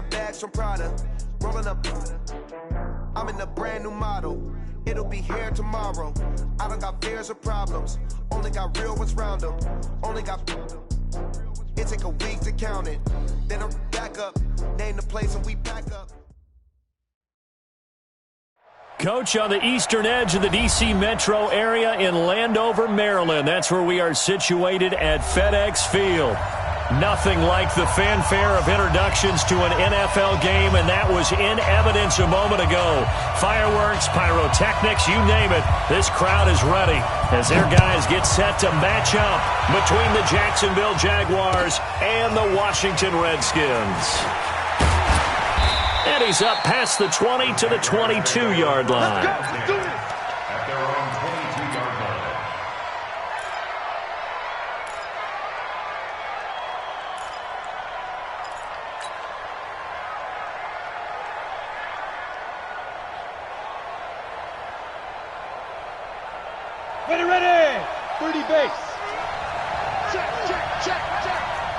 got bags from Prada, rolling up. I'm in a brand new model. It'll be here tomorrow. I don't got fears or problems. Only got real ones round them. Only got. It take a week to count it. Then I'm back up. Name the place and we pack up. Coach, on the eastern edge of the D.C. metro area in Landover, Maryland. That's where we are situated at FedEx Field. Nothing like the fanfare of introductions to an NFL game, and that was in evidence a moment ago. Fireworks, pyrotechnics, you name it. This crowd is ready as their guys get set to match up between the Jacksonville Jaguars and the Washington Redskins. And he's up past the 20 to the 22-yard line. Let's go. At their own 22-yard line. Ready, 30 base. Check.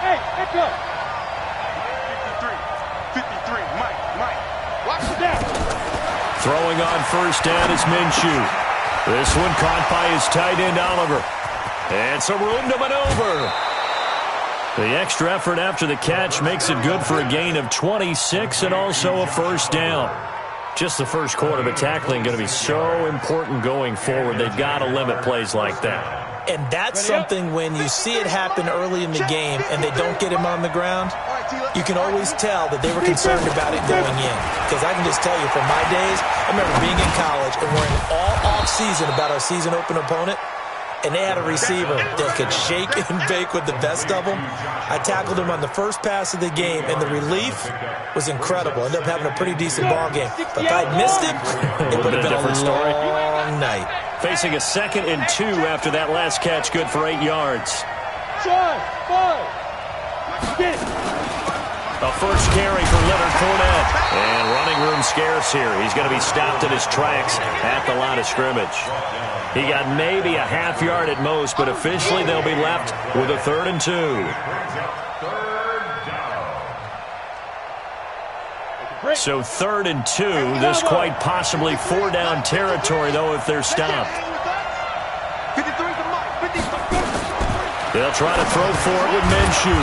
Hey, echo. 53, Mike. Watch it down. Throwing on first down is Minshew. This one caught by his tight end, Oliver. And some room to maneuver. The extra effort after the catch makes it good for a gain of 26 and also a first down. Just the first quarter, but tackling going to be so important going forward. They've got to limit plays like that. And that's something when you see it happen early in the game and they don't get him on the ground, you can always tell that they were concerned about it going in. Because I can just tell you from my days, I remember being in college and worrying all off-season about our season open opponent, and they had a receiver that could shake and bake with the best of them. I tackled him on the first pass of the game, and the relief was incredible. Ended up having a pretty decent ball game. But if I'd missed him, it would have been a long night. Facing a 2nd and 2 after that last catch, good for 8 yards. A first carry for Leonard Fournette. And running room scarce here. He's going to be stopped in his tracks at the line of scrimmage. He got maybe a half yard at most, but officially they'll be left with a 3rd and 2. So 3rd and 2. This quite possibly 4-down territory, though, if they're stopped. They'll try to throw for it with Minshew.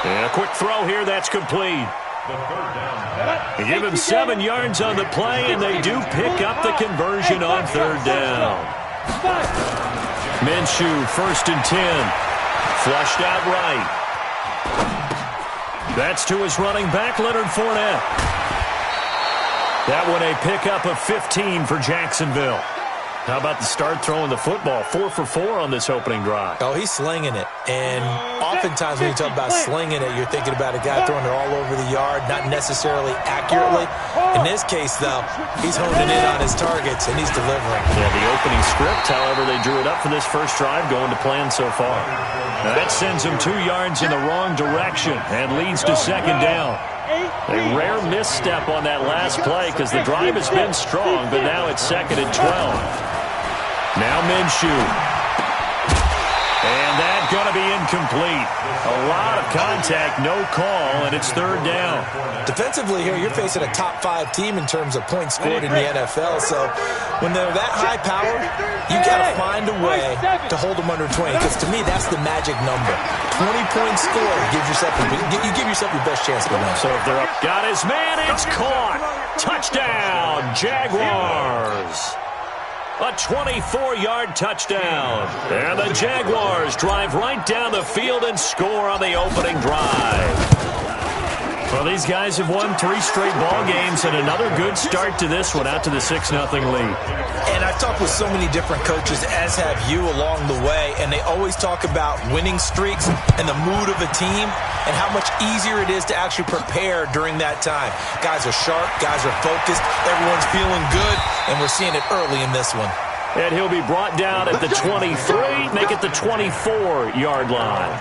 And a quick throw here, that's complete. They give him 7 yards on the play, and they do pick up the conversion on 3rd down. Minshew, 1st and 10. Flushed out right. That's to his running back, Leonard Fournette. That one a pickup of 15 for Jacksonville. How about the start throwing the football? 4 for 4 on this opening drive. Oh, he's slinging it. And oftentimes when you talk about slinging it, you're thinking about a guy throwing it all over the yard, not necessarily accurately. In this case, though, he's honing in on his targets, and he's delivering. Yeah, the opening script, however, they drew it up for this first drive, going to plan so far. Now that sends him 2 yards in the wrong direction and leads to 2nd down. A rare misstep on that last play because the drive has been strong, but now it's 2nd and 12. Now Minshew. And that's going to be incomplete. A lot of contact, no call, and it's 3rd down. Defensively here, you're facing a top-5 team in terms of points scored in the NFL. So when they're that high-powered, you got to find a way to hold them under 20. Because to me, that's the magic number. 20-point score gives yourself you give yourself your best chance to win. So if they're up, got his man, it's caught. Touchdown, Jaguars. A 24-yard touchdown. And the Jaguars drive right down the field and score on the opening drive. Well, these guys have won 3 straight ball games and another good start to this one out to the 6-0 lead. And I've talked with so many different coaches, as have you along the way, and they always talk about winning streaks and the mood of a team and how much easier it is to actually prepare during that time. Guys are sharp, guys are focused, everyone's feeling good, and we're seeing it early in this one. And he'll be brought down at the 23, make it the 24-yard line.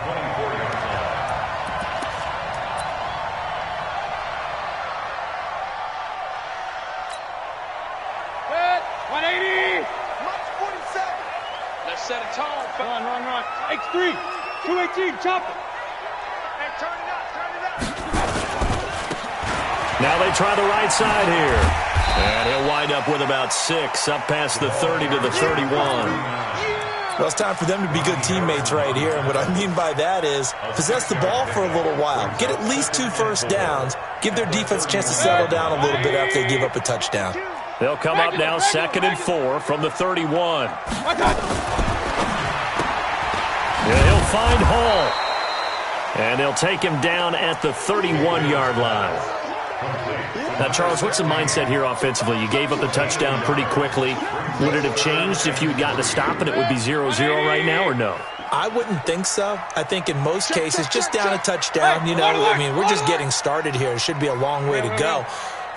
Set a tone. Run. X3. 218. Chop it. Hey, turn it up. Now they try the right side here. And he'll wind up with about 6, up past the 30 to the 31. Well, it's time for them to be good teammates right here. And what I mean by that is possess the ball for a little while. Get at least 2 first downs. Give their defense a chance to settle down a little bit after they give up a touchdown. They'll come up now 2nd and 4 from the 31. And he'll find Hall. And they'll take him down at the 31-yard line. Now, Charles, what's the mindset here offensively? You gave up the touchdown pretty quickly. Would it have changed if you had gotten a stop and it would be 0-0 right now, or no? I wouldn't think so. I think in most cases, just down a touchdown, you know, I mean, we're just getting started here. It should be a long way to go.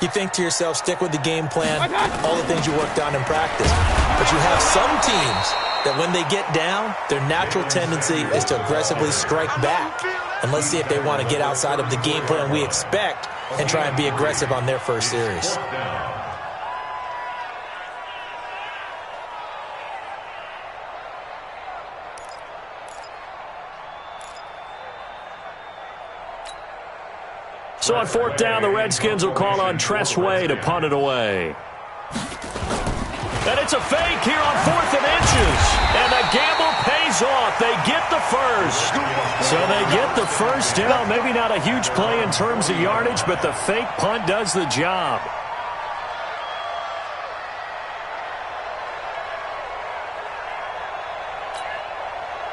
You think to yourself, stick with the game plan, all the things you worked on in practice. But you have some teams that when they get down, their natural tendency is to aggressively strike back. And let's see if they want to get outside of the game plan we expect and try and be aggressive on their first series. So on 4th down, the Redskins will call on Tress Way to punt it away. And it's a fake here on 4th and inches. And the gamble pays off. They get the first. So they get the first down. Maybe not a huge play in terms of yardage, but the fake punt does the job.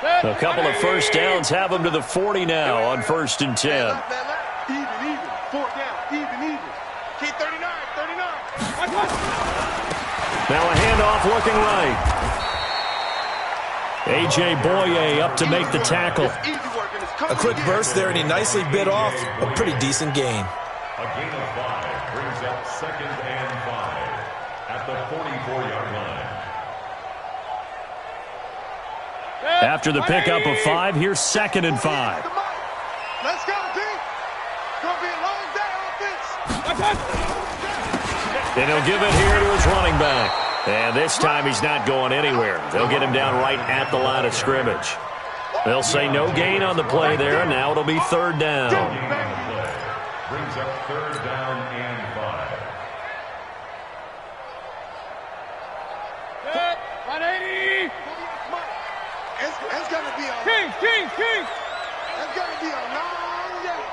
A couple of first downs have them to the 40 now on 1st and 10. Even. 4th down. Even. Keep 39. Now a handoff looking right. A.J. Boye up to make the tackle. A quick burst there, and he nicely bit off a pretty decent gain. A gain of 5 brings up 2nd and 5 at the 44-yard line. After the pickup of 5, here's 2nd and 5. Let's go, D. Gonna be a long day on offense. And he'll give it here to his running back. And this time he's not going anywhere. They'll get him down right at the line of scrimmage. They'll say no gain on the play there. Now it'll be 3rd down. Brings up 3rd down and 5. 180. It's gonna be a King. It's gonna be a long day.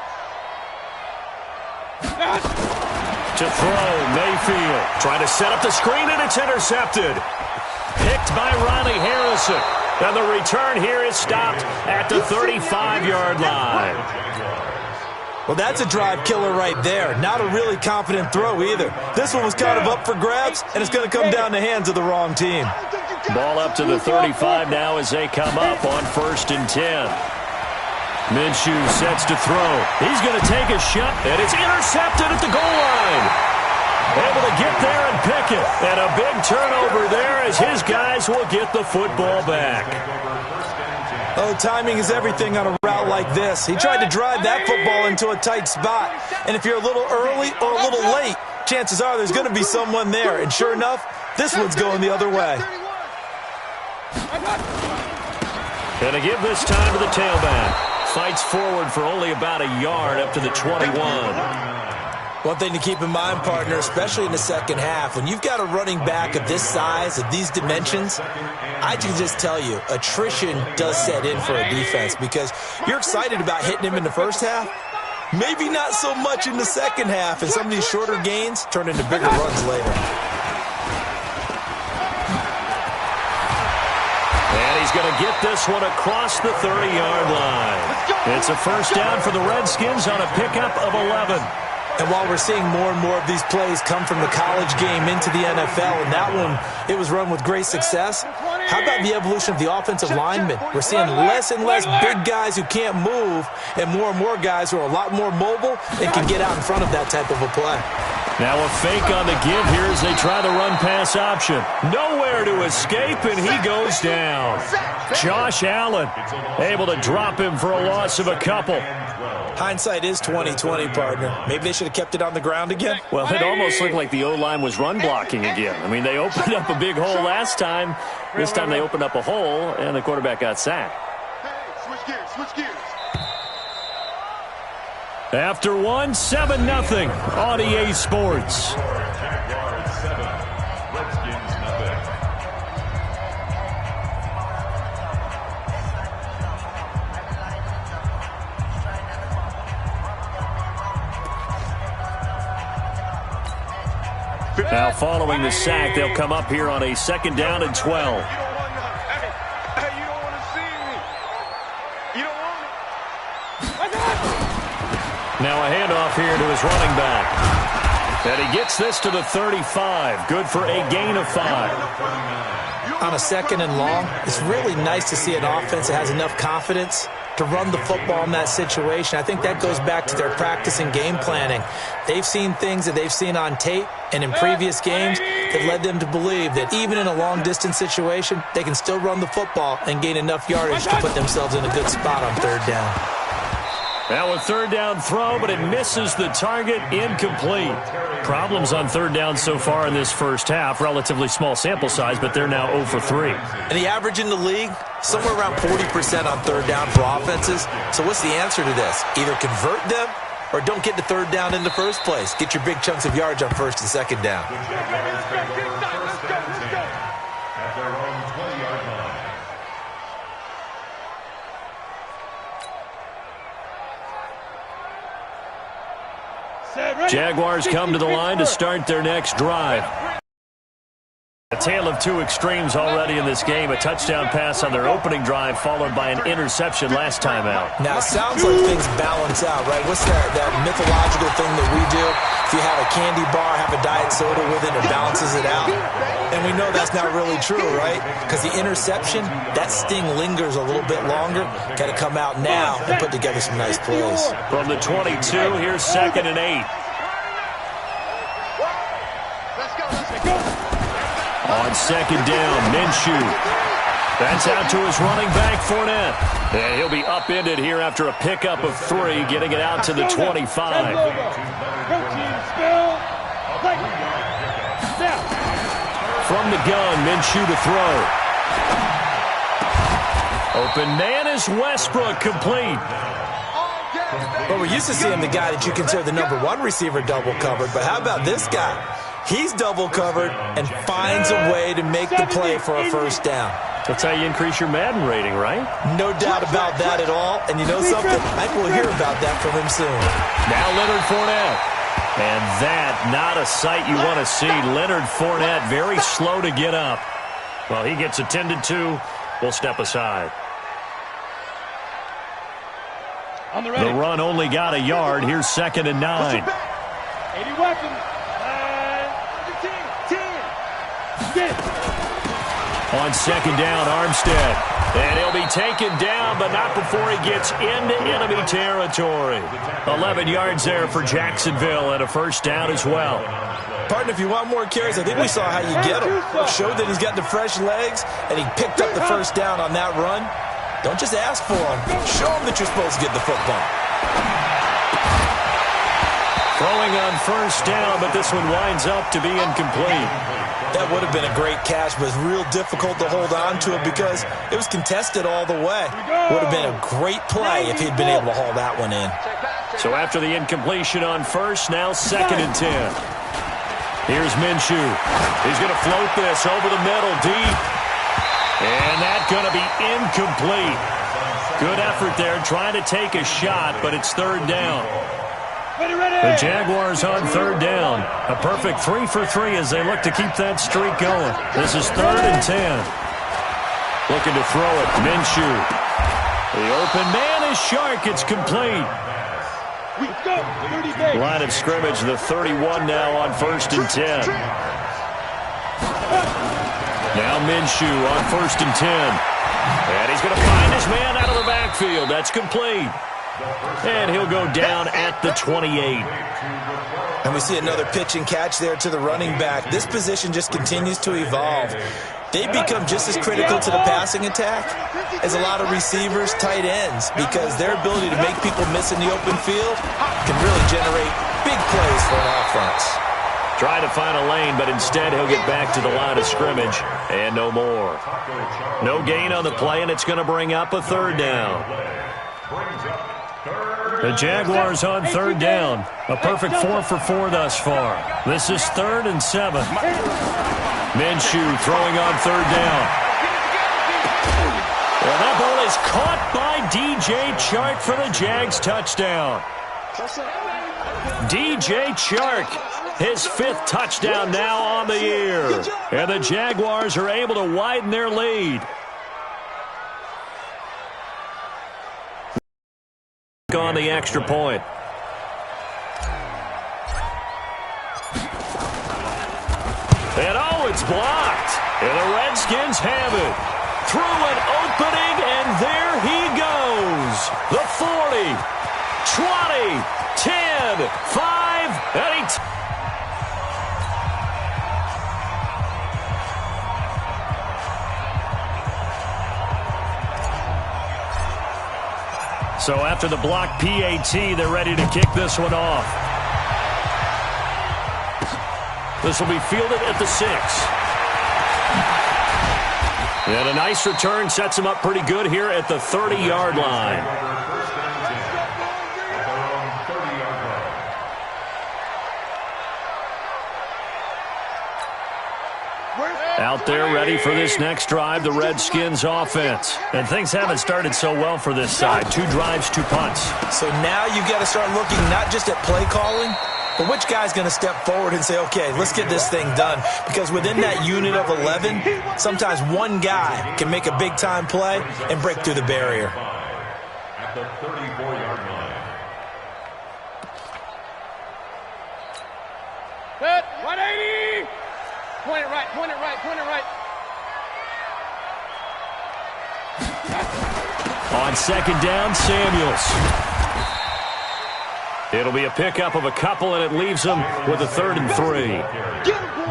To throw, Mayfield. Trying to set up the screen, and it's intercepted. Picked by Riley Harrison. And the return here is stopped at the 35-yard line. Well, that's a drive killer right there. Not a really confident throw either. This one was kind of up for grabs, and it's going to come down the hands of the wrong team. Ball up to the 35 now as they come up on 1st and 10. Minshew sets to throw. He's going to take a shot, and it's intercepted at the goal line. Able to get there and pick it. And a big turnover there as his guys will get the football back. Oh, timing is everything on a route like this. He tried to drive that football into a tight spot. And if you're a little early or a little late, chances are there's going to be someone there. And sure enough, this one's going the other way. And to give this time to the tailback. Fights forward for only about a yard up to the 21. One thing to keep in mind, partner, especially in the second half, when you've got a running back of this size, of these dimensions, I can just tell you, attrition does set in for a defense because you're excited about hitting him in the first half. Maybe not so much in the second half, and some of these shorter gains turn into bigger runs later. He's going to get this one across the 30-yard line. It's a first down for the Redskins on a pickup of 11. And while we're seeing more and more of these plays come from the college game into the NFL, and that one, it was run with great success, how about the evolution of the offensive linemen? We're seeing less and less big guys who can't move and more guys who are a lot more mobile and can get out in front of that type of a play. Now a fake on the give here as they try the run-pass option. Nowhere to escape, and he goes down. Josh Allen able to drop him for a loss of a couple. Hindsight is 20/20, partner. Maybe they should have kept it on the ground again. Well, it almost looked like the O-line was run blocking again. I mean, they opened up a big hole last time. This time they opened up a hole, and the quarterback got sacked. Hey, switch gears. After one, 7-0 on EA Sports. Jaguars 7, Redskins nothing. Now following the sack, they'll come up here on a 2nd down and 12. Now a handoff here to his running back. And he gets this to the 35. Good for a gain of 5. On a 2nd and long, it's really nice to see an offense that has enough confidence to run the football in that situation. I think that goes back to their practice and game planning. They've seen things that they've seen on tape and in previous games that led them to believe that even in a long-distance situation, they can still run the football and gain enough yardage to put themselves in a good spot on 3rd down. Now a 3rd down throw, but it misses the target, incomplete. Problems on 3rd down so far in this first half. Relatively small sample size, but they're now 0 for 3. And the average in the league, somewhere around 40% on 3rd down for offenses. So what's the answer to this? Either convert them or don't get to 3rd down in the first place. Get your big chunks of yards on 1st and 2nd down. At their own 20-yard line. Jaguars come to the line to start their next drive. A tale of two extremes already in this game. A touchdown pass on their opening drive, followed by an interception last time out. Now, it sounds like things balance out, right? What's that mythological thing that we do? If you have a candy bar, have a diet soda with it, it balances it out. And we know that's not really true, right? Because the interception, that sting lingers a little bit longer. Got to come out now and put together some nice plays. From the 22, here's 2nd and 8. On 2nd down, Minshew. That's out to his running back, Fournette. And he'll be upended here after a pickup of 3, getting it out to the 25. From the gun, Minshew to throw. Open man is Westbrook, complete. Well, we're used to seeing the guy that you consider the #1 receiver double covered, but how about this guy? He's double covered and finds a way to make the play for a 1st down. That's how you increase your Madden rating, right? No doubt about that at all. And you know something? I think we'll hear about that from him soon. Now Leonard Fournette. And that, not a sight you want to see. Leonard Fournette very slow to get up. Well, he gets attended to. We'll step aside. The run only got a yard. Here's 2nd and 9. 80 weapons. On 2nd down, Armstead. And he'll be taken down, but not before he gets into enemy territory. 11 yards there for Jacksonville and a 1st down as well. Partner, if you want more carries, I think we saw how you get him. Showed that he's got the fresh legs, and he picked up the 1st down on that run. Don't just ask for him. Show him that you're supposed to get the football. Throwing on 1st down, but this one winds up to be incomplete. That would have been a great catch, but it's real difficult to hold on to it because it was contested all the way. Would have been a great play if he'd been able to haul that one in. So after the incompletion on 1st, now 2nd and 10. Here's Minshew. He's going to float this over the middle, deep. And that's going to be incomplete. Good effort there, trying to take a shot, but it's 3rd down. The Jaguars on 3rd down. A perfect 3 for 3 as they look to keep that streak going. This is 3rd and 10. Looking to throw it. Minshew. The open man is Shark. It's complete. Line of scrimmage, the 31 now on 1st and 10. Now Minshew on 1st and 10. And he's going to find his man out of the backfield. That's complete. And he'll go down at the 28. And we see another pitch and catch there to the running back. This position just continues to evolve. They become just as critical to the passing attack as a lot of receivers, tight ends, because their ability to make people miss in the open field can really generate big plays for an offense. Trying to find a lane, but instead he'll get back to the line of scrimmage and no more. No gain on the play, and it's going to bring up a 3rd down. The Jaguars on third down. A perfect 4 for 4 thus far. This is 3rd and 7. Minshew throwing on third down. And that ball is caught by DJ Chark for the Jags touchdown. DJ Chark, his 5th touchdown now on the year. And the Jaguars are able to widen their lead. On the extra point. And it's blocked. And the Redskins have it. Through an opening, and there he goes. The 40, 20, 10, 5, and he... So after the block PAT, they're ready to kick this one off. This will be fielded at the 6. And a nice return sets him up pretty good here at the 30-yard line. Out there ready for this next drive, the Redskins offense. And things haven't started so well for this side. 2 drives, 2 punts. So now you've got to start looking not just at play calling, but which guy's going to step forward and say, okay, let's get this thing done. Because within that unit of 11, sometimes one guy can make a big-time play and break through the barrier. At the 34-yard line. Good. 180. Point it right, point it right, point it right. On second down, Samuels. It'll be a pickup of a couple, and it leaves them with a 3rd and 3.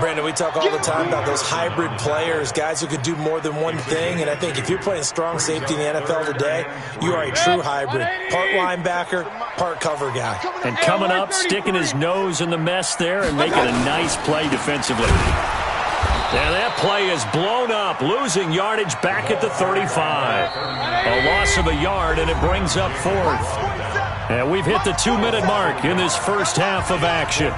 Brandon, we talk all the time about those hybrid players, guys who could do more than one thing, and I think if you're playing strong safety in the NFL today, you are a true hybrid. Part linebacker, part cover guy. And coming up, sticking his nose in the mess there and making a nice play defensively. And that play is blown up, losing yardage back at the 35. A loss of a yard, and it brings up 4th. And we've hit the 2-minute mark in this first half of action.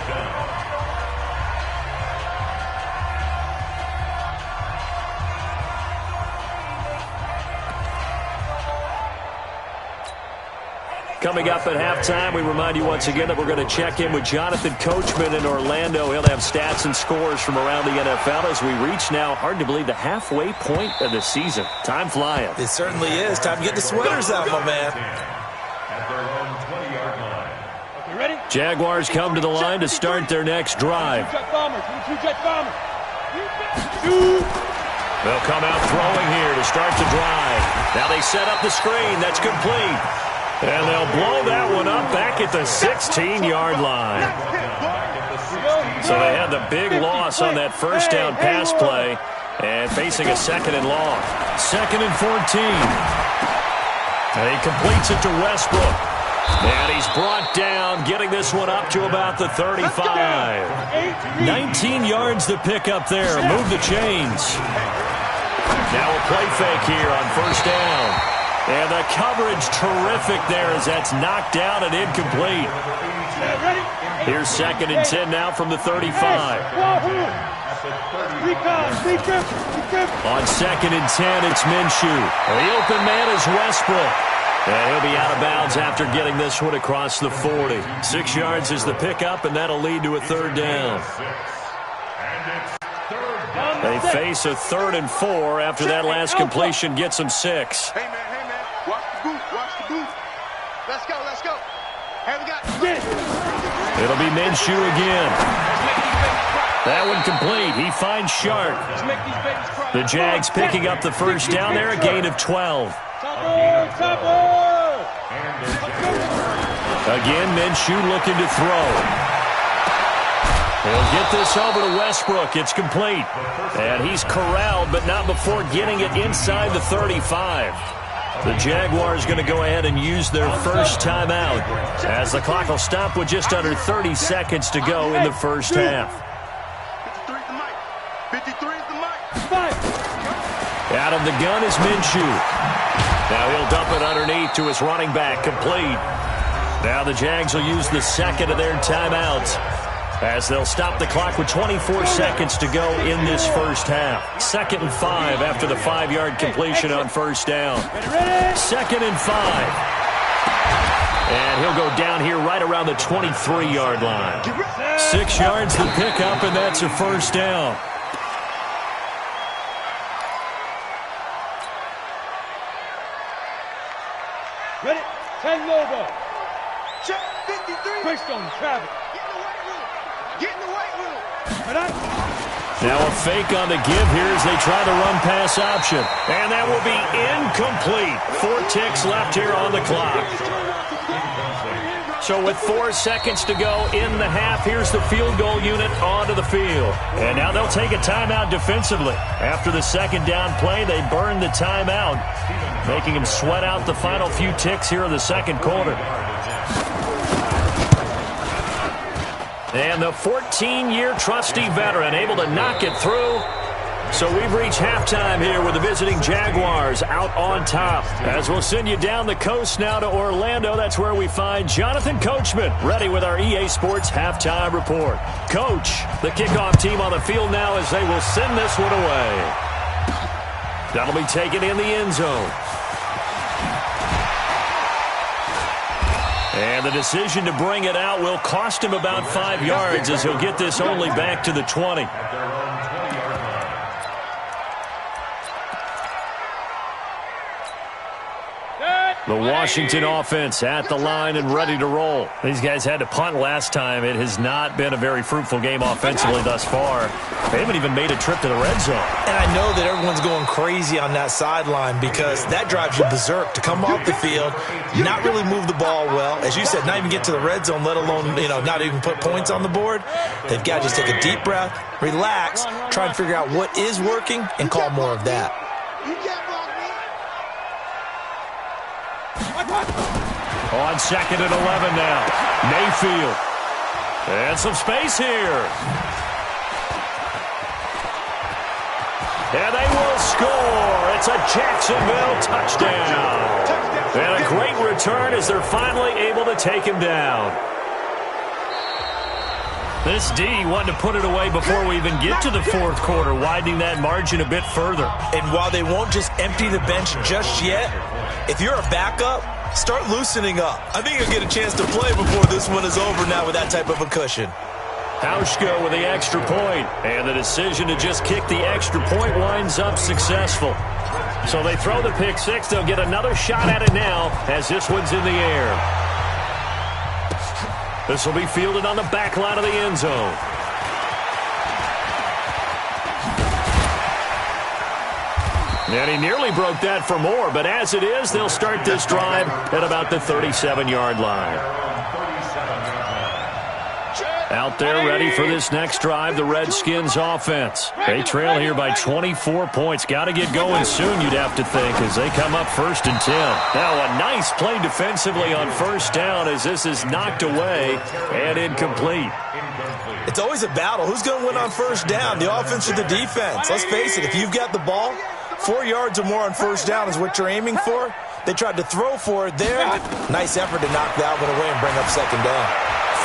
Coming up at halftime, we remind you once again that we're going to check in with Jonathan Coachman in Orlando. He'll have stats and scores from around the NFL as we reach now, hard to believe, the halfway point of the season. Time flying. It certainly is. Time to get the sweaters out, my man. Jaguars come to the line to start their next drive. They'll come out throwing here to start the drive. Now they set up the screen. That's complete. And they'll blow that one up back at the 16-yard line. So they had the big loss on that first down pass play and facing a 2nd and long. 2nd and 14. And he completes it to Westbrook. And he's brought down, getting this one up to about the 35. 19 yards to pick up there. Move the chains. Now a play fake here on first down. And the coverage terrific there as that's knocked down and incomplete. Here's 2nd and 10 now from the 35. On 2nd and 10, it's Minshew. The open man is Westbrook. And he'll be out of bounds after getting this one across the 40. 6 yards is the pickup, and that'll lead to a 3rd down. They face a 3rd and 4 after that last completion gets them 6. Hey, man. Watch the boot. Let's go. Hey, we got... It'll be Minshew again. That one complete. He finds Sharp. The Jags picking up the first down there, a gain of 12. Again, Minshew looking to throw. He'll get this over to Westbrook. It's complete. And he's corralled, but not before getting it inside the 35. The Jaguars going to go ahead and use their first timeout as the clock will stop with just under 30 seconds to go in the first half. 53's the mic. Out of the gun is Minshew. Now he'll dump it underneath to his running back, complete. Now the Jags will use the second of their timeouts as they'll stop the clock with 24 seconds to go in this first half. 2nd and 5 after the 5-yard completion on first down. 2nd and 5. And he'll go down here right around the 23-yard line. 6 yards to pick up, and that's a first down. Ready? 10 logo. Check 53. Greystone, Travis. Get in the white room. Now a fake on the give here as they try the run-pass option. And that will be incomplete. 4 ticks left here on the clock. So with 4 seconds to go in the half, here's the field goal unit onto the field. And now they'll take a timeout defensively. After the second down play, they burn the timeout, making him sweat out the final few ticks here in the second quarter. And the 14-year trusty veteran able to knock it through. So we've reached halftime here with the visiting Jaguars out on top. As we'll send you down the coast now to Orlando, that's where we find Jonathan Coachman ready with our EA Sports halftime report. Coach, the kickoff team on the field now as they will send this one away. That'll be taken in the end zone. And the decision to bring it out will cost him about 5 yards as he'll get this only back to the 20. The Washington offense at the line and ready to roll. These guys had to punt last time. It has not been a very fruitful game offensively thus far. They haven't even made a trip to the red zone. And I know that everyone's going crazy on that sideline because that drives you berserk to come off the field, not really move the ball well. As you said, not even get to the red zone, let alone, not even put points on the board. They've got to just take a deep breath, relax, try and figure out what is working, and call more of that. On 2nd and 11 now. Mayfield. And some space here. And they will score. It's a Jacksonville touchdown. And a great return as they're finally able to take him down. This D wanted to put it away before we even get to the fourth quarter, widening that margin a bit further. And while they won't just empty the bench just yet, if you're a backup, start loosening up. I think you'll get a chance to play before this one is over now with that type of a cushion. Hauschka with the extra point, and the decision to just kick the extra point winds up successful. So they throw the pick six. They'll get another shot at it now as this one's in the air. This will be fielded on the back line of the end zone. And he nearly broke that for more, but as it is, they'll start this drive at about the 37-yard line. Out there ready for this next drive, the Redskins offense. They trail here by 24 points. Got to get going soon, you'd have to think, as they come up 1st and 10. Now a nice play defensively on first down as this is knocked away and incomplete. It's always a battle. Who's going to win on first down, the offense or the defense? Let's face it, if you've got the ball, 4 yards or more on first down is what you're aiming for. They tried to throw for it there. Nice effort to knock that one away and bring up second down.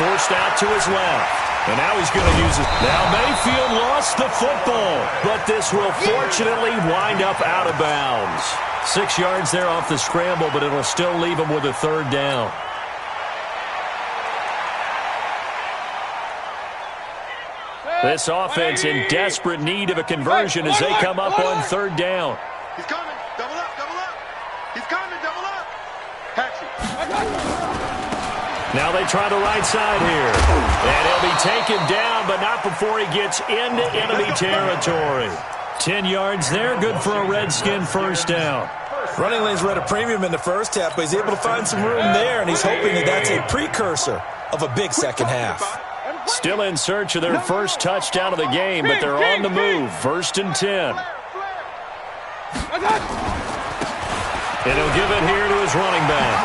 Forced out to his left. And now he's going to use it. Now Mayfield lost the football, but this will fortunately wind up out of bounds. 6 yards there off the scramble, but it'll still leave him with a third down. This offense in desperate need of a conversion as they come up on third down. He's coming. Double up, double up. He's coming, double up. Hatchet. Now they try the right side here. And he'll be taken down, but not before he gets into enemy territory. 10 yards there, good for a Redskin first down. Running lanes were at a premium in the first half, but he's able to find some room there, and he's hoping that that's a precursor of a big second half. Still in search of their first touchdown of the game, but they're on the move. 1st and 10. And he'll give it here to his running back.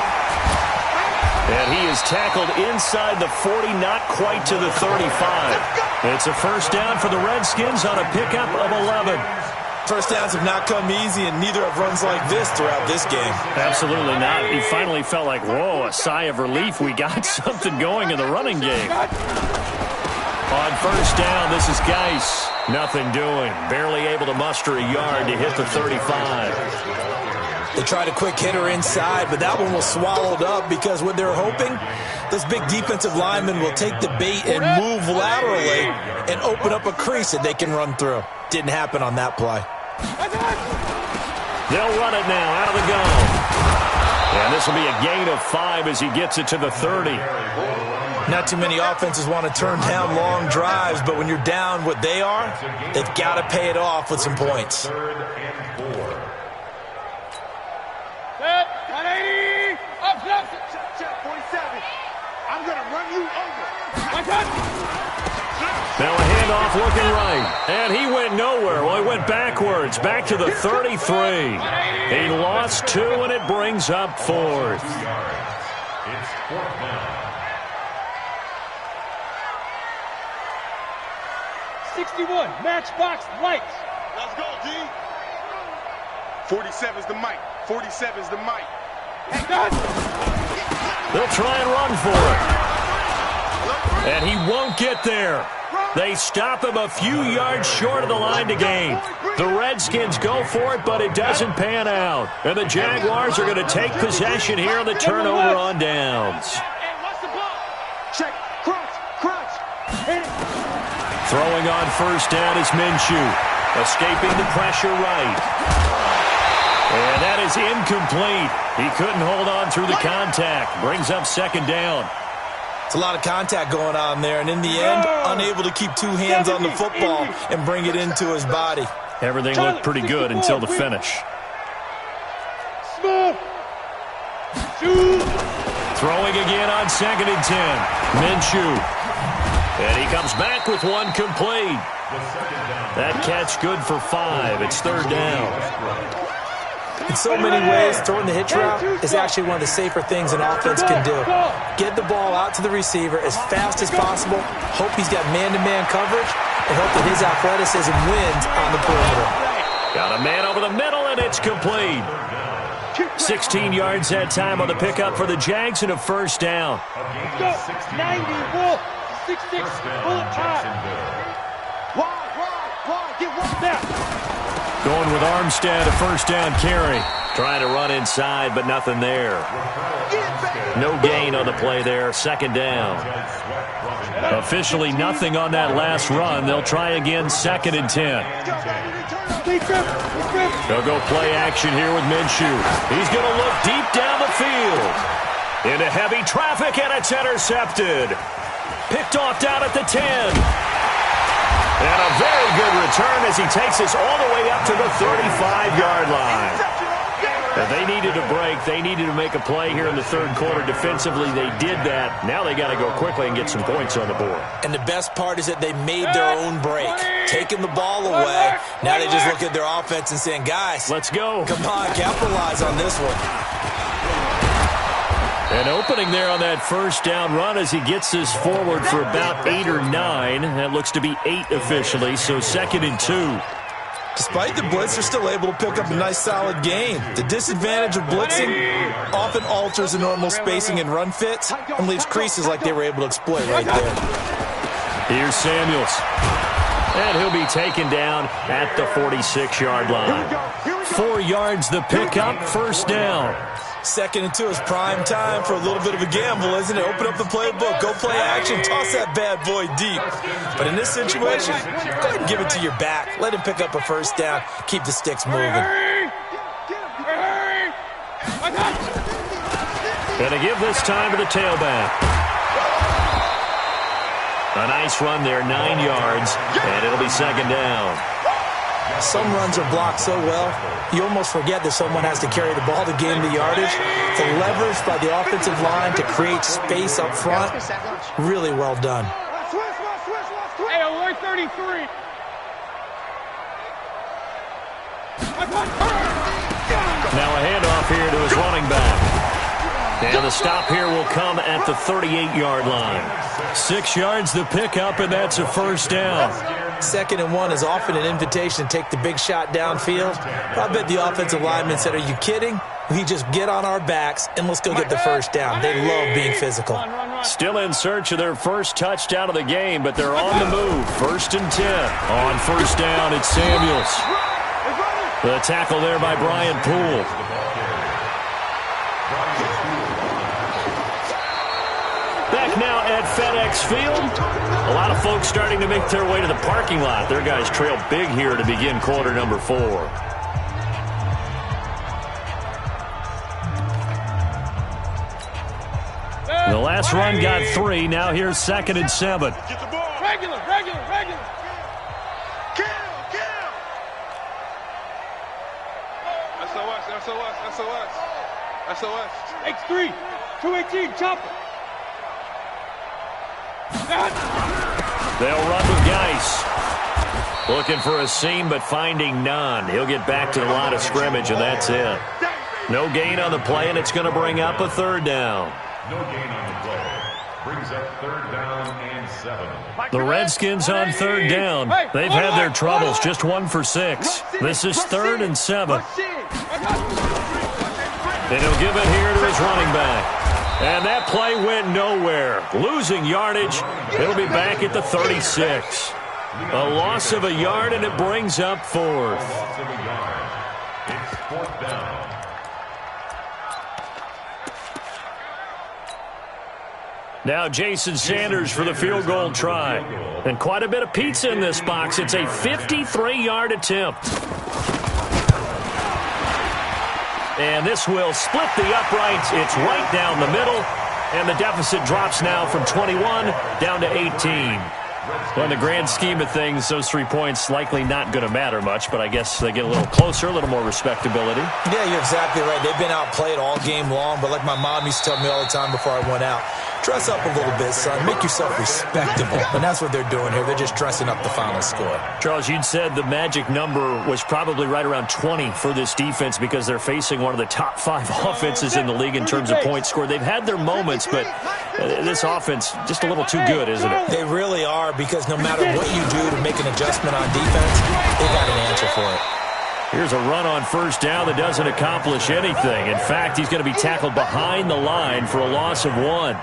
And he is tackled inside the 40, not quite to the 35. It's a first down for the Redskins on a pickup of 11. First downs have not come easy, and neither have runs like this throughout this game. Absolutely not. He finally felt like, whoa, a sigh of relief. We got something going in the running game. On first down, this is Geis. Nothing doing. Barely able to muster a yard to hit the 35. They tried a quick hitter inside, but that one was swallowed up because what they're hoping, those big defensive linemen will take the bait and move laterally and open up a crease that they can run through. Didn't happen on that play. They'll run it now out of the gun. And this will be a gain of 5 as he gets it to the 30. Not too many offenses want to turn down long drives, but when you're down what they are, they've got to pay it off with some points. Set, 180, up, Check, 47. I'm going to run you over. Now a handoff looking right. And he went nowhere. Well, he went backwards, back to the 33. He lost 2, and it brings up 4th. It's 4th down. 61, matchbox lights. Let's go, D. 47's the mic. 47's the mic. They'll try and run for it. And he won't get there. They stop him a few yards short of the line to gain. The Redskins go for it, but it doesn't pan out. And the Jaguars are going to take possession here on the turnover on downs. Check, crunch. Throwing on first down is Minshew. Escaping the pressure right. And that is incomplete. He couldn't hold on through the contact. Brings up second down. It's a lot of contact going on there, and in the end, unable to keep 2 hands on the football and bring it into his body. Everything looked pretty good until the finish. Throwing again on 2nd and 10. Minshew. And he comes back with one complete. That catch good for 5. It's 3rd down. In so many ways, throwing the hitch route is actually one of the safer things an offense can do. Get the ball out to the receiver as fast as possible, hope he's got man-to-man coverage, and hope that his athleticism wins on the perimeter. Got a man over the middle, and it's complete. 16 yards that time on the pickup for the Jags and a first down. 90, bull, 6-6, bullet time. Wide, get one down. Going with Armstead, a first down carry. Trying to run inside, but nothing there. No gain on the play there. 2nd down. Officially nothing on that last run. They'll try again 2nd and 10. They'll go play action here with Minshew. He's going to look deep down the field. Into heavy traffic, and it's intercepted. Picked off down at the 10. And a very good return as he takes us all the way up to the 35-yard line. If they needed a break, they needed to make a play here in the 3rd quarter. Defensively, they did that. Now they got to go quickly and get some points on the board. And the best part is that they made their own break, taking the ball away. Now they just look at their offense and saying, guys, let's go. Come on, capitalize on this one. An opening there on that first down run as he gets this forward for about 8 or 9. That looks to be 8 officially, so 2nd and 2. Despite the blitz, they're still able to pick up a nice solid gain. The disadvantage of blitzing often alters the normal spacing and run fits and leaves creases like they were able to exploit right there. Here's Samuels. And he'll be taken down at the 46-yard line. 4 yards the pickup, first down. 2nd and 2 is prime time for a little bit of a gamble, isn't it? Open up the playbook, go play action, toss that bad boy deep. But in this situation, go ahead and give it to your back. Let him pick up a first down, keep the sticks moving. Going to give this time to the tailback. A nice run there, 9 yards, and it'll be 2nd down. Some runs are blocked so well, you almost forget that someone has to carry the ball to gain the yardage. The leverage by the offensive line to create space up front, really well done. Hey, alert 33. Now a handoff here to his running back. And the stop here will come at the 38-yard line. 6 yards the pickup, and that's a first down. 2nd and 1 is often an invitation to take the big shot downfield. But I bet the offensive lineman said, are you kidding? We just get on our backs and let's go get the first down. They love being physical. Still in search of their first touchdown of the game, but they're on the move. 1st and 10. On first down, it's Samuels. The tackle there by Brian Poole. Back now at FedEx Field. A lot of folks starting to make their way to the parking lot. Their guys trail big here to begin quarter number 4. The last run got 3. Now here's 2nd and 7. Get the ball. Regular. Kill. SOS. X3. 218. Chopper. They'll run with Geis. Looking for a seam, but finding none. He'll get back to the line of scrimmage, and that's it. No gain on the play, and it's going to bring up a 3rd down. No gain on the play. Brings up 3rd down and 7. The Redskins on 3rd down. They've had their troubles, just 1 for 6. This is 3rd and 7. And he'll give it here to his running back. And that play went nowhere. Losing yardage. It'll be back at the 36. A loss of a yard, and it brings up 4th. Loss of a yard. It's 4th down. Now Jason Sanders for the field goal try. And quite a bit of pizza in this box. It's a 53-yard attempt. And this will split the uprights. It's right down the middle. And the deficit drops now from 21 down to 18. Well, in the grand scheme of things, those 3 points likely not going to matter much, but I guess they get a little closer, a little more respectability. Yeah, you're exactly right. They've been outplayed all game long, but like my mom used to tell me all the time before I went out, dress up a little bit, son. Make yourself respectable. And that's what they're doing here. They're just dressing up the final score. Charles, you'd said the magic number was probably right around 20 for this defense because they're facing one of the top 5 offenses in the league in terms of points scored. They've had their moments, but this offense just a little too good, isn't it? They really are, because no matter what you do to make an adjustment on defense, they've got an answer for it. Here's a run on first down that doesn't accomplish anything. In fact, he's going to be tackled behind the line for a loss of 1.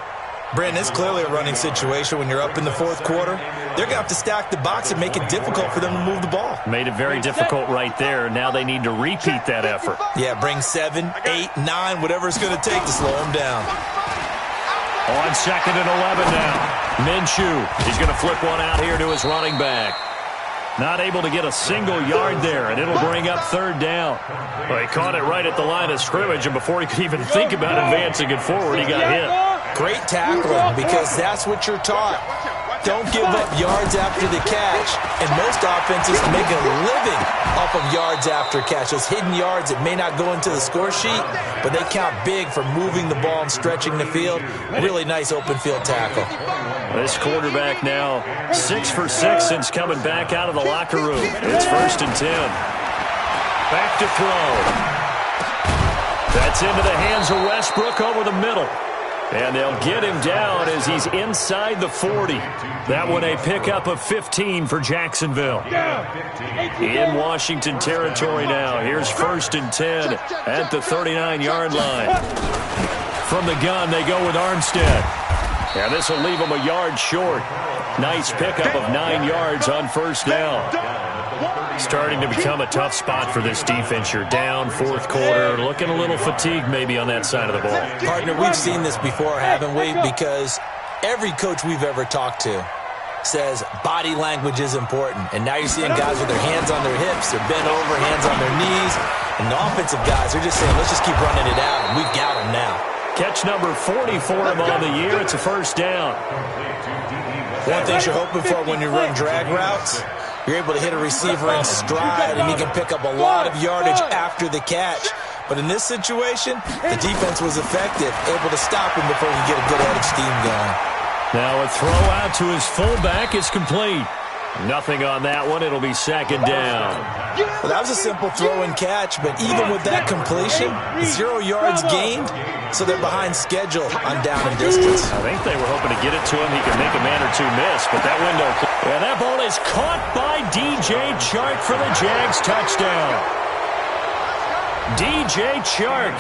Brandon, it's clearly a running situation when you're up in the 4th quarter. They're going to have to stack the box and make it difficult for them to move the ball. Made it very difficult right there. Now they need to repeat that effort. Yeah, bring 7, 8, 9, whatever it's going to take to slow them down. On 2nd and 11 now. Minshew, he's going to flip one out here to his running back. Not able to get a single yard there, and it'll bring up 3rd down. Well, he caught it right at the line of scrimmage, and before he could even think about advancing it forward, he got hit. Great tackling, because that's what you're taught. Don't give up yards after the catch. And most offenses make a living off of yards after catch. Those hidden yards that may not go into the score sheet, but they count big for moving the ball and stretching the field. Really nice open field tackle. This quarterback now 6 for 6 since coming back out of the locker room. It's 1st and 10. Back to throw. That's into the hands of Westbrook over the middle. And they'll get him down as he's inside the 40. That one a pickup of 15 for Jacksonville. In Washington territory now. Here's 1st and 10 at the 39-yard line. From the gun, they go with Armstead. And this will leave him a yard short. Nice pickup of 9 yards on first down. Starting to become a tough spot for this defense. You're down 4th quarter, looking a little fatigued maybe on that side of the ball. Partner, we've seen this before, haven't we? Because every coach we've ever talked to says body language is important. And now you're seeing guys with their hands on their hips, they're bent over, hands on their knees. And the offensive guys are just saying, let's just keep running it out, and we've got them now. Catch number 40 for him on the year. It's a first down. One thing you're hoping for when you run drag routes, you're able to hit a receiver in stride, and he can pick up a lot of yardage after the catch. But in this situation, the defense was effective, able to stop him before he could get a good head of steam going. Now a throw out to his fullback is complete. Nothing on that one. It'll be second down. Well, that was a simple throw and catch, but even with that completion, 0 yards gained, so they're behind schedule on down and distance. I think they were hoping to get it to him. He could make a man or two miss, but that window... And that ball is caught by DJ Chark for the Jags touchdown. DJ Chark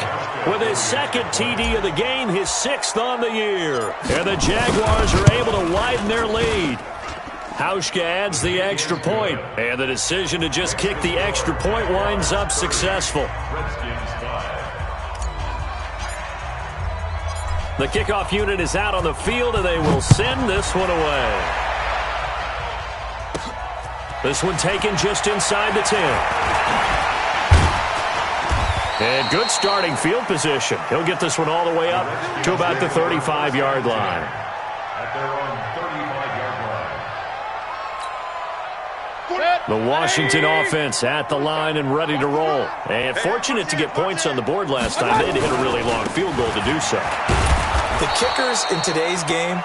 with his second TD of the game, his 6th on the year. And the Jaguars are able to widen their lead. Hauschka adds the extra point, and the decision to just kick the extra point winds up successful. The kickoff unit is out on the field, and they will send this one away. This one taken just inside the 10. And good starting field position. He'll get this one all the way up to about the 35-yard line. At their own 35-yard line. The Washington offense at the line and ready to roll. And fortunate to get points on the board last time. They had to hit a really long field goal to do so. The kickers in today's game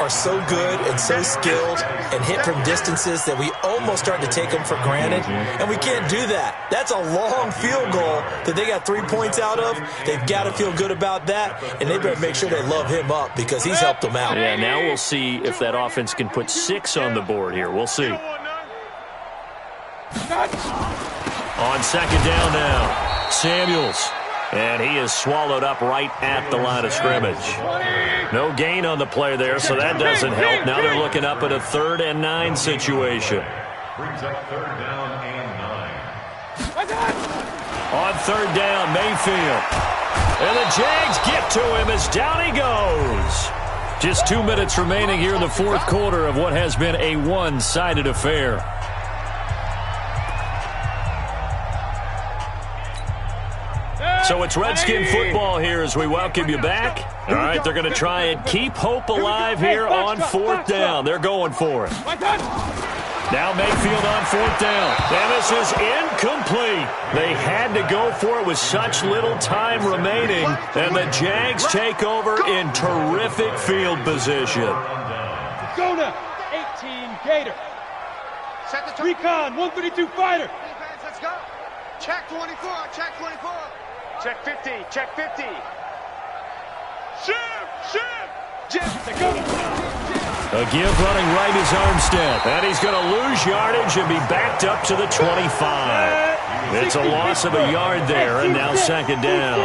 are so good and so skilled and hit from distances that we almost start to take them for granted, and we can't do that. That's a long field goal that they got 3 points out of. They've got to feel good about that, and they better make sure they love him up because he's helped them out. Yeah, now we'll see if that offense can put 6 on the board here. We'll see. On second down now, Samuels. And he is swallowed up right at the line of scrimmage. No gain on the play there, so that doesn't help. Now they're looking up at a 3rd and 9 situation. Brings up 3rd down and 9. On 3rd down, Mayfield. And the Jags get to him as down he goes. Just 2 minutes remaining here in the 4th quarter of what has been a one-sided affair. So it's Redskin football here as we welcome you back. All right, they're going to try and keep hope alive here on 4th down. They're going for it. Now Mayfield on 4th down. And this is incomplete. They had to go for it with such little time remaining. And the Jags take over in terrific field position. Zona 18 Gator. Recon 132 fighter. Let's go. Check 24. Check 24. Check 50. Check 50. Shift. A give running right is Armstead. And he's going to lose yardage and be backed up to the 25. It's a loss of a yard there, and now second down.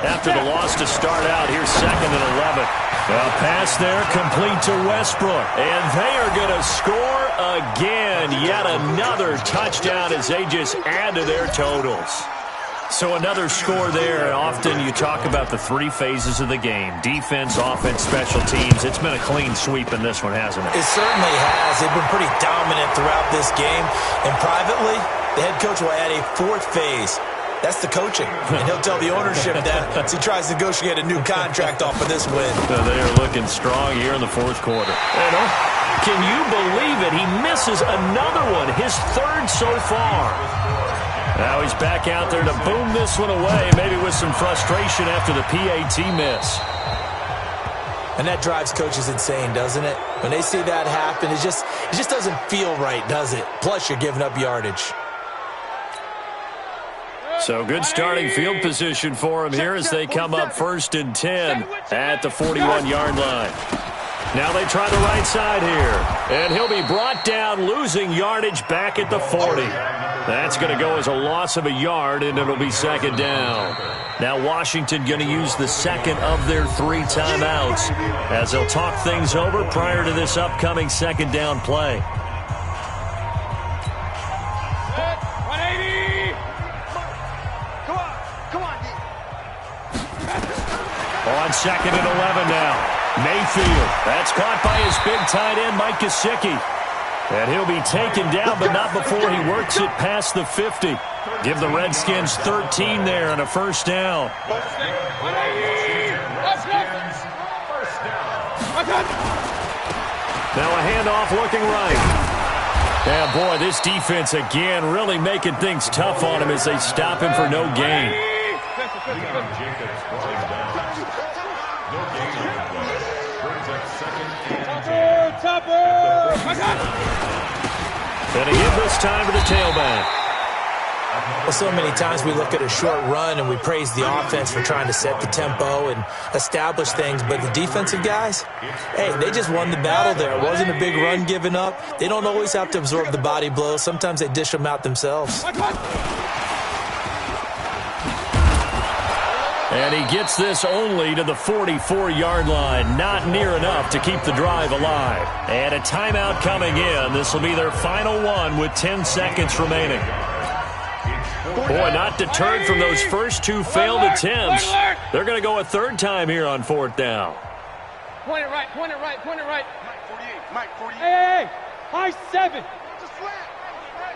After the loss to start out, here's 2nd and 11. A pass there complete to Westbrook. And they are going to score again. Yet another touchdown as they just add to their totals. So another score there. Often you talk about the 3 phases of the game. Defense, offense, special teams. It's been a clean sweep in this one, hasn't it? It certainly has. They've been pretty dominant throughout this game. And privately, the head coach will add a 4th phase. That's the coaching. And he'll tell the ownership that as he tries to negotiate a new contract off of this win. So they are looking strong here in the 4th quarter. Can you believe it? He misses another one, his 3rd so far. Now he's back out there to boom this one away, maybe with some frustration after the PAT miss. And that drives coaches insane, doesn't it? When they see that happen, it just doesn't feel right, does it? Plus, you're giving up yardage. So good starting field position for him here as they come up 1st and 10 at the 41-yard line. Now they try the right side here. And he'll be brought down, losing yardage back at the 40. That's going to go as a loss of a yard, and it'll be second down. Now Washington going to use the 2nd of their 3 timeouts as they'll talk things over prior to this upcoming second down play. On 2nd and 11 now. Mayfield. That's caught by his big tight end, Mike Gesicki. And he'll be taken down, but not before he works it past the 50. Give the Redskins 13 there and a 1st down. Now a handoff looking right. And boy, this defense again really making things tough on him as they stop him for no gain. Topper! And a hit this time to the tailback. Well, so many times we look at a short run and we praise the offense for trying to set the tempo and establish things, but the defensive guys, hey, they just won the battle there. It wasn't a big run given up. They don't always have to absorb the body blows. Sometimes they dish them out themselves. And he gets this only to the 44-yard line. Not near enough to keep the drive alive. And a timeout coming in. This will be their final one with 10 seconds remaining. Boy, not deterred from those first two failed attempts. They're going to go a third time here on fourth down. Point it right, point it right, point it right. Mike 48. Hey, high 7.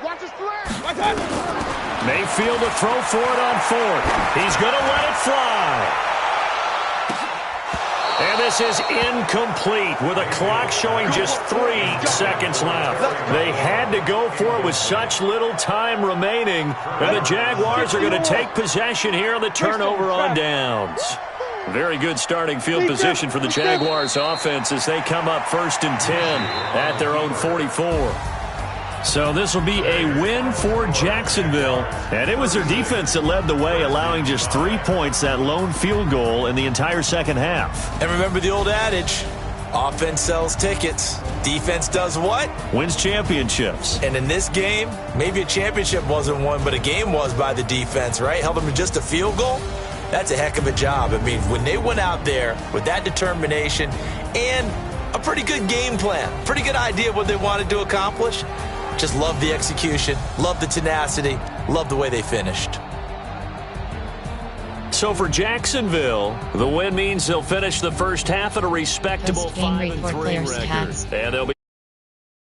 Watch his flat. Mayfield to throw for it on fourth. He's going to let it fly. And this is incomplete with a clock showing just 3 seconds left. They had to go for it with such little time remaining. And the Jaguars are going to take possession here on the turnover on downs. Very good starting field position for the Jaguars offense as they come up 1st and 10 at their own 44. So this will be a win for Jacksonville. And it was their defense that led the way, allowing just 3 points, that lone field goal in the entire second half. And remember the old adage, offense sells tickets. Defense does what? Wins championships. And in this game, maybe a championship wasn't won, but a game was by the defense, right? Held them to just a field goal. That's a heck of a job. I mean, when they went out there with that determination and a pretty good game plan, pretty good idea of what they wanted to accomplish, just love the execution, love the tenacity, love the way they finished. So for Jacksonville, the win means they'll finish the first half at a respectable 5-3 record. And they'll be